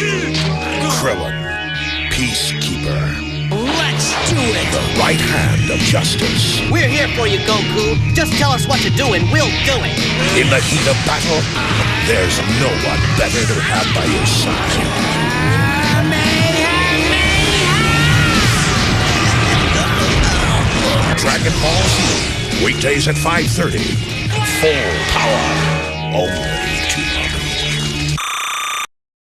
Krillin, Peacekeeper. Let's do it! The right hand of justice. We're here for you, Goku. Just tell us what to do and we'll do it. In the heat of battle, there's no one better to have by your side. Dragon Ball Z, weekdays at 5:30. Full power, only Toonami.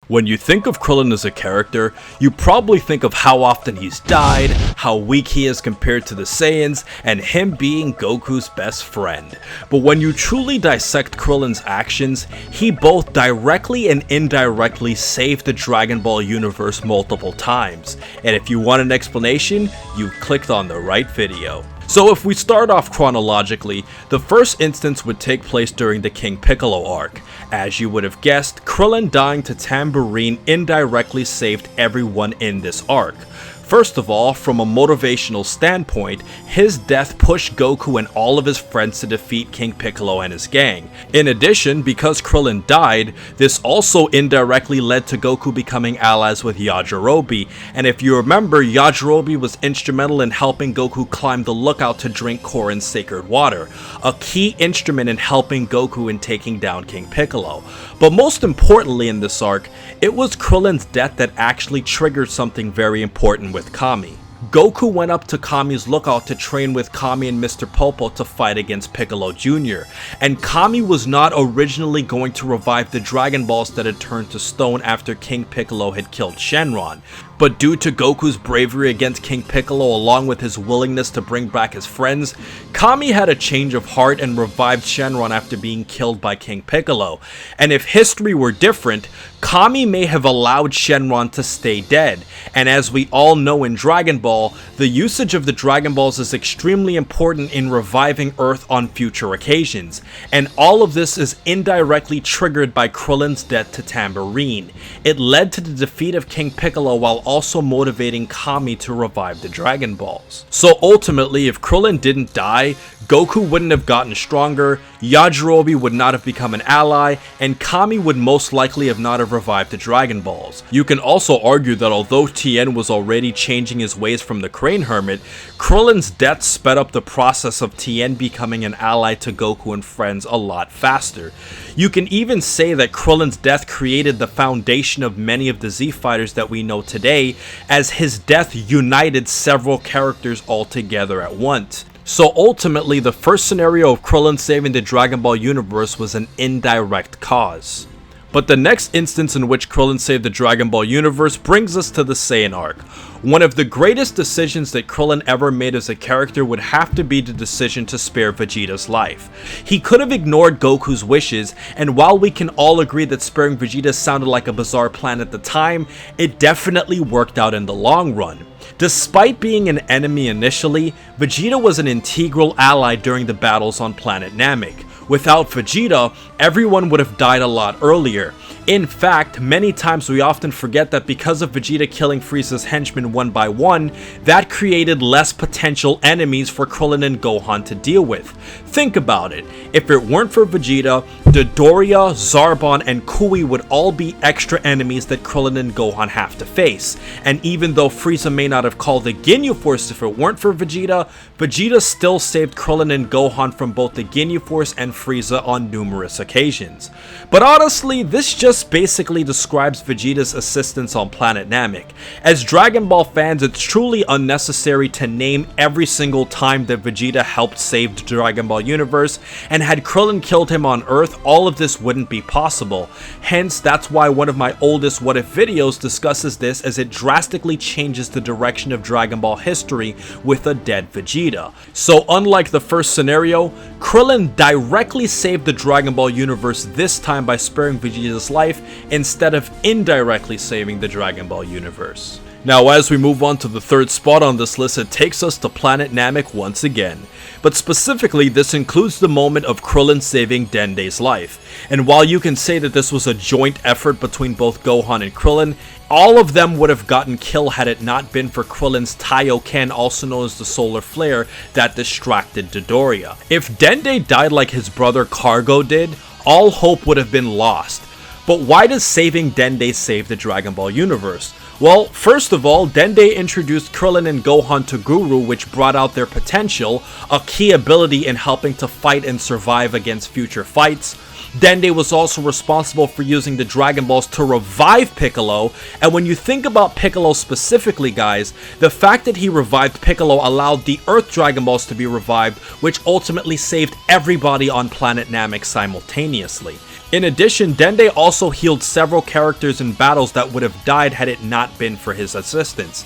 When you think of Krillin as a character, you probably think of how often he's died, how weak he is compared to the Saiyans, and him being Goku's best friend. But when you truly dissect Krillin's actions, he both directly and indirectly saved the Dragon Ball universe multiple times. And if you want an explanation, you've clicked on the right video. So if we start off chronologically, the first instance would take place during the King Piccolo arc. As you would have guessed, Krillin dying to Tambourine indirectly saved everyone in this arc. First of all, from a motivational standpoint, his death pushed Goku and all of his friends to defeat King Piccolo and his gang. In addition, because Krillin died, this also indirectly led to Goku becoming allies with Yajirobe, and if you remember, Yajirobe was instrumental in helping Goku climb the lookout to drink Korin's sacred water, a key instrument in helping Goku in taking down King Piccolo. But most importantly in this arc, it was Krillin's death that actually triggered something very important with Kami. Goku went up to Kami's lookout to train with Kami and Mr. Popo to fight against Piccolo Jr. And Kami was not originally going to revive the Dragon Balls that had turned to stone after King Piccolo had killed Shenron. But due to Goku's bravery against King Piccolo along with his willingness to bring back his friends, Kami had a change of heart and revived Shenron after being killed by King Piccolo. And if history were different, Kami may have allowed Shenron to stay dead. And as we all know in Dragon Ball, the usage of the Dragon Balls is extremely important in reviving Earth on future occasions. And all of this is indirectly triggered by Krillin's death to Tambourine. It led to the defeat of King Piccolo while also motivating Kami to revive the Dragon Balls. So ultimately, if Krillin didn't die, Goku wouldn't have gotten stronger, Yajirobe would not have become an ally, and Kami would most likely have not have revived the Dragon Balls. You can also argue that although Tien was already changing his ways from the Crane Hermit, Krillin's death sped up the process of Tien becoming an ally to Goku and friends a lot faster. You can even say that Krillin's death created the foundation of many of the Z fighters that we know today, as his death united several characters all together at once. So ultimately, the first scenario of Krillin saving the Dragon Ball universe was an indirect cause. But the next instance in which Krillin saved the Dragon Ball universe brings us to the Saiyan arc. One of the greatest decisions that Krillin ever made as a character would have to be the decision to spare Vegeta's life. He could have ignored Goku's wishes, and while we can all agree that sparing Vegeta sounded like a bizarre plan at the time, it definitely worked out in the long run. Despite being an enemy initially, Vegeta was an integral ally during the battles on planet Namek. Without Vegeta, everyone would have died a lot earlier. In fact, many times we often forget that because of Vegeta killing Frieza's henchmen one by one, that created less potential enemies for Krillin and Gohan to deal with. Think about it, if it weren't for Vegeta, Dodoria, Zarbon, and Kui would all be extra enemies that Krillin and Gohan have to face. And even though Frieza may not have called the Ginyu Force if it weren't for Vegeta, Vegeta still saved Krillin and Gohan from both the Ginyu Force and Frieza on numerous occasions. But honestly, this just basically describes Vegeta's assistance on planet Namek. As Dragon Ball fans, it's truly unnecessary to name every single time that Vegeta helped save the Dragon Ball universe, and had Krillin killed him on Earth, all of this wouldn't be possible. Hence, that's why one of my oldest What If videos discusses this, as it drastically changes the direction of Dragon Ball history with a dead Vegeta. So unlike the first scenario, Krillin directly saved the Dragon Ball universe this time by sparing Vegeta's life instead of indirectly saving the Dragon Ball universe. Now as we move on to the third spot on this list, it takes us to planet Namek once again. But specifically, this includes the moment of Krillin saving Dende's life. And while you can say that this was a joint effort between both Gohan and Krillin, all of them would have gotten killed had it not been for Krillin's Taioken, also known as the Solar Flare, that distracted Dodoria. If Dende died like his brother Cargo did, all hope would have been lost. But why does saving Dende save the Dragon Ball universe? Well, first of all, Dende introduced Krillin and Gohan to Guru, which brought out their potential, a key ability in helping to fight and survive against future fights. Dende was also responsible for using the Dragon Balls to revive Piccolo, and when you think about Piccolo specifically, guys, the fact that he revived Piccolo allowed the Earth Dragon Balls to be revived, which ultimately saved everybody on planet Namek simultaneously. In addition, Dende also healed several characters in battles that would have died had it not been for his assistance.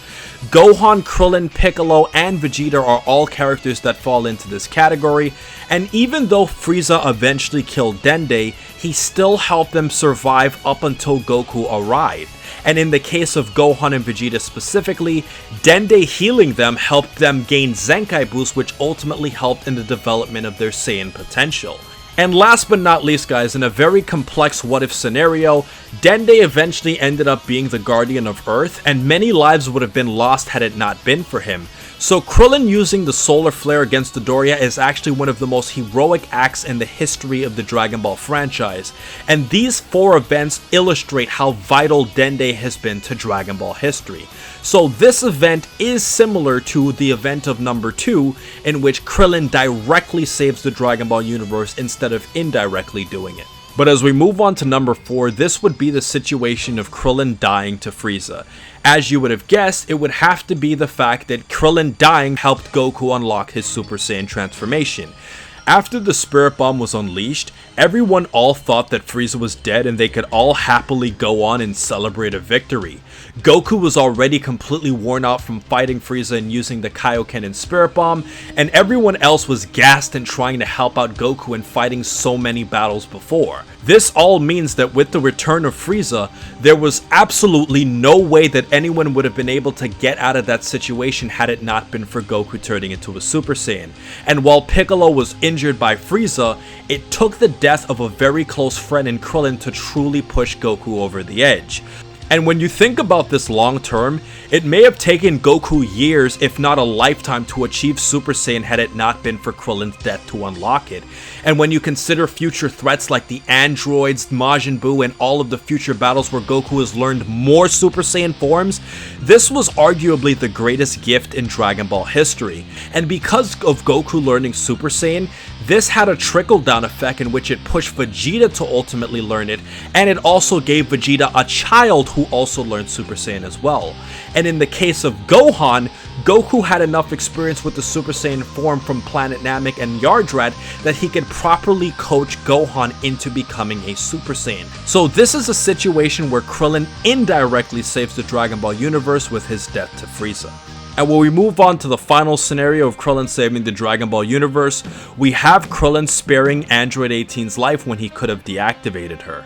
Gohan, Krillin, Piccolo, and Vegeta are all characters that fall into this category, and even though Frieza eventually killed Dende, he still helped them survive up until Goku arrived. And in the case of Gohan and Vegeta specifically, Dende healing them helped them gain Zenkai boost, which ultimately helped in the development of their Saiyan potential. And last but not least, guys, in a very complex what-if scenario, Dende eventually ended up being the Guardian of Earth, and many lives would have been lost had it not been for him. So Krillin using the Solar Flare against Dodoria is actually one of the most heroic acts in the history of the Dragon Ball franchise, and these 4 events illustrate how vital Dende has been to Dragon Ball history. So this event is similar to the event of number 2, in which Krillin directly saves the Dragon Ball universe instead of indirectly doing it. But as we move on to number 4, this would be the situation of Krillin dying to Frieza. As you would have guessed, it would have to be the fact that Krillin dying helped Goku unlock his Super Saiyan transformation. After the Spirit Bomb was unleashed, everyone all thought that Frieza was dead and they could all happily go on and celebrate a victory. Goku was already completely worn out from fighting Frieza and using the Kaioken and Spirit Bomb, and everyone else was gassed and trying to help out Goku in fighting so many battles before. This all means that with the return of Frieza, there was absolutely no way that anyone would have been able to get out of that situation had it not been for Goku turning into a Super Saiyan. And while Piccolo was injured by Frieza, it took the death of a very close friend in Krillin to truly push Goku over the edge. And when you think about this long term, it may have taken Goku years, if not a lifetime, to achieve Super Saiyan had it not been for Krillin's death to unlock it. And when you consider future threats like the androids, Majin Buu, and all of the future battles where Goku has learned more Super Saiyan forms, this was arguably the greatest gift in Dragon Ball history. And because of Goku learning Super Saiyan, this had a trickle-down effect in which it pushed Vegeta to ultimately learn it, and it also gave Vegeta a child who also learned Super Saiyan as well. And in the case of Gohan, Goku had enough experience with the Super Saiyan form from Planet Namek and Yardrat that he could properly coach Gohan into becoming a Super Saiyan. So this is a situation where Krillin indirectly saves the Dragon Ball universe with his death to Frieza. And when we move on to the final scenario of Krillin saving the Dragon Ball universe, we have Krillin sparing Android 18's life when he could have deactivated her.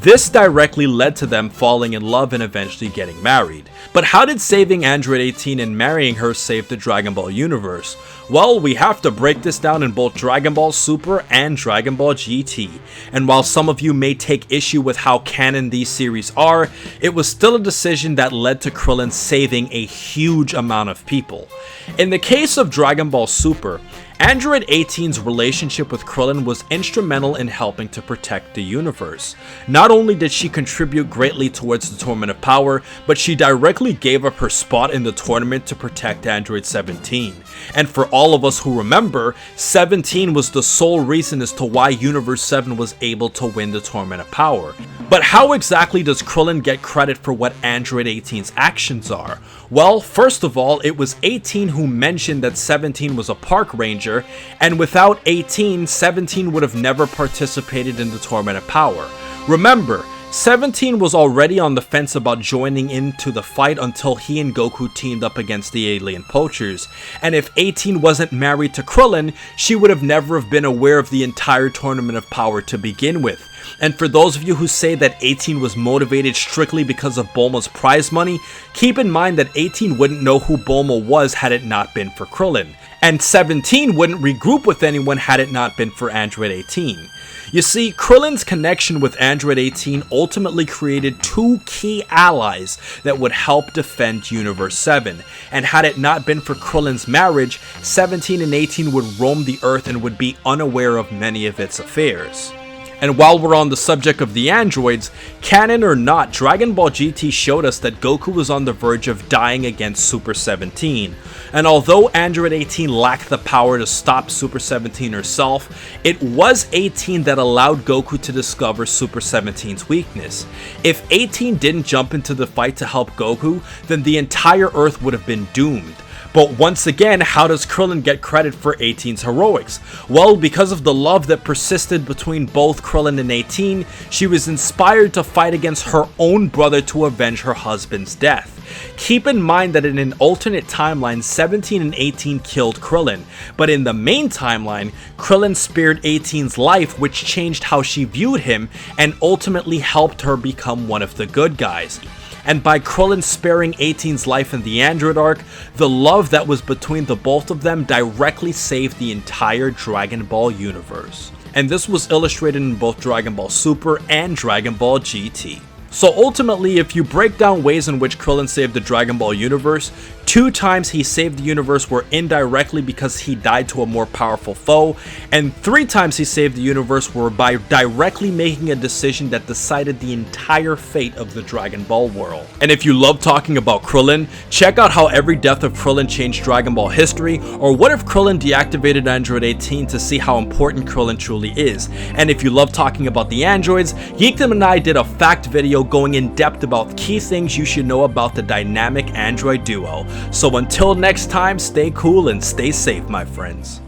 This directly led to them falling in love and eventually getting married. But how did saving Android 18 and marrying her save the Dragon Ball universe? Well, we have to break this down in both Dragon Ball Super and Dragon Ball GT. And while some of you may take issue with how canon these series are, it was still a decision that led to Krillin saving a huge amount of people. In the case of Dragon Ball Super, Android 18's relationship with Krillin was instrumental in helping to protect the universe. Not only did she contribute greatly towards the Tournament of Power, but she directly gave up her spot in the tournament to protect Android 17. And for all of us who remember, 17 was the sole reason as to why Universe 7 was able to win the Tournament of Power. But how exactly does Krillin get credit for what Android 18's actions are? Well, first of all, it was 18 who mentioned that 17 was a park ranger, and without 18, 17 would have never participated in the Tournament of Power. Remember, 17 was already on the fence about joining into the fight until he and Goku teamed up against the alien poachers, and if 18 wasn't married to Krillin, she would have never have been aware of the entire Tournament of Power to begin with. And for those of you who say that 18 was motivated strictly because of Bulma's prize money, keep in mind that 18 wouldn't know who Bulma was had it not been for Krillin, and 17 wouldn't regroup with anyone had it not been for Android 18. You see, Krillin's connection with Android 18 ultimately created two key allies that would help defend Universe 7, and had it not been for Krillin's marriage, 17 and 18 would roam the Earth and would be unaware of many of its affairs. And while we're on the subject of the androids, canon or not, Dragon Ball GT showed us that Goku was on the verge of dying against Super 17. And although Android 18 lacked the power to stop Super 17 herself, it was 18 that allowed Goku to discover Super 17's weakness. If 18 didn't jump into the fight to help Goku, then the entire Earth would have been doomed. But once again, how does Krillin get credit for 18's heroics? Well, because of the love that persisted between both Krillin and 18, she was inspired to fight against her own brother to avenge her husband's death. Keep in mind that in an alternate timeline, 17 and 18 killed Krillin, but in the main timeline, Krillin spared 18's life, which changed how she viewed him and ultimately helped her become one of the good guys. And by Krillin sparing 18's life in the Android arc, the love that was between the both of them directly saved the entire Dragon Ball universe. And this was illustrated in both Dragon Ball Super and Dragon Ball GT. So ultimately, if you break down ways in which Krillin saved the Dragon Ball universe, 2 times he saved the universe were indirectly because he died to a more powerful foe, and 3 times he saved the universe were by directly making a decision that decided the entire fate of the Dragon Ball world. And if you love talking about Krillin, check out how every death of Krillin changed Dragon Ball history, or what if Krillin deactivated Android 18 to see how important Krillin truly is. And if you love talking about the androids, Geekdom and I did a fact video going in depth about key things you should know about the dynamic android duo. So until next time, stay cool and stay safe, my friends.